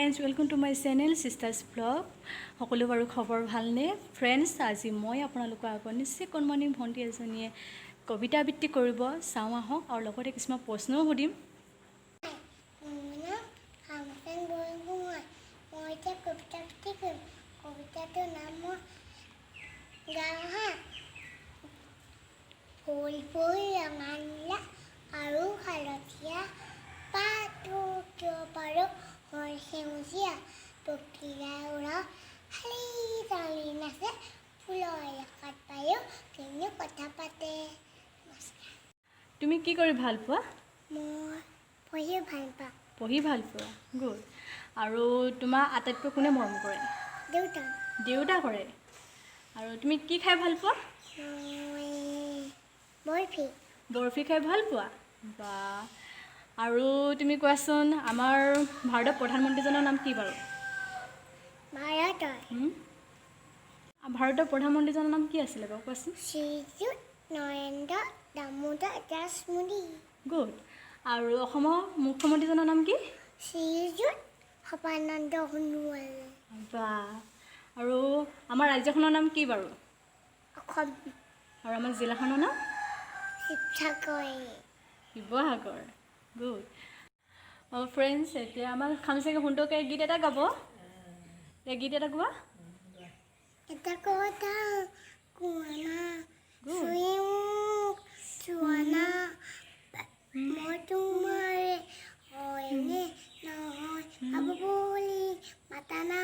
Friends, welcome to my channel sisters blog. সকলো বাৰু খবৰ ভালনে ফ্ৰেণ্ডছ? আজি মই আপোনালোকৰ আগত নিশ্চয় কণমানি ভণ্টি এজনীয়ে কবিতা আবৃত্তি কৰিব চাওঁ আহক, আৰু লগতে কিছুমান প্ৰশ্নও সুধিম। কবিতাটোৰ নাম মই গাওঁ। ফুল ফুল ৰঙালীয়া আৰু হালধীয়া, পাতো কিয় পাৰো মই সেউজীয়া, পখিলাই উৰা শালি জালি নাচে, ফুলৰ আকাত পায়ো কিনো কথা পাতে। তুমি কি কৰি ভাল পোৱা? মই পঢ়ি ভাল পাওঁ। পঢ়ি ভাল পোৱা, গুড। আৰু তোমাৰ আটাইতকৈ কোনে মৰম কৰে? দেউতা। দেউতা কৰে। আৰু তুমি কি খাই ভাল পোৱা? বৰফি। বৰফি খাই ভাল পোৱা? বা, আৰু তুমি কোৱাচোন, আমাৰ ভাৰতৰ প্ৰধানমন্ত্ৰীজনৰ নাম কি বাৰু? ভাৰতৰ প্ৰধানমন্ত্ৰীজনৰ নাম কি আছিলে বাৰু কোৱাচোন? শ্ৰীযুত নৰেন্দ্ৰ দামোদৰ দাস মোদী। গুড। আৰু অসমৰ মুখ্যমন্ত্ৰীজনৰ নাম কি? শ্ৰীযুত সৰ্বানন্দ সোণোৱাল। বা, আৰু আমাৰ ৰাজ্যখনৰ নাম কি বাৰু? অসম। আৰু আমাৰ জিলাখনৰ নাম? শিৱসাগৰ। শিৱসাগৰ, গুড। ফ্ৰেণ্ডছ, এতিয়া আমাৰ খামচাগে সুন্দৰকৈ গীত এটা গাব। গীত এটা গোৱা। এটা কথা কোৱানা, চোৱানা, মই তোমাৰে হয়নে নহয়, আবু বুলি মাতানা,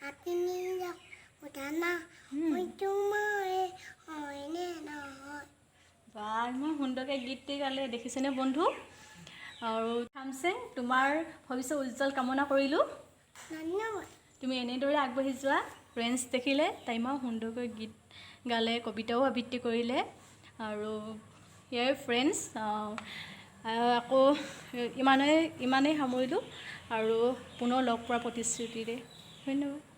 মাতিনি সোধানা, মই তোমাৰে হয়নে নহয়। বা, ইমান সুন্দৰকৈ গীতটি গালে, দেখিছেনে বন্ধু? আৰু খামচেং, তোমাৰ ভৱিষ্যত উজ্জ্বল কামনা কৰিলোঁ। ধন্যবাদ। তুমি এনেদৰে আগবাঢ়ি যোৱা। ফ্ৰেণ্ডছ দেখিলে, তাই ইমান সুন্দৰকৈ গীত গালে, কবিতাও আবৃত্তি কৰিলে। আৰু ইয়াৰ ফ্ৰেণ্ডছ, আকৌ ইমানেই সামৰিলোঁ, আৰু পুনৰ লগ পোৱাৰ প্ৰতিশ্ৰুতিৰে ধন্যবাদ।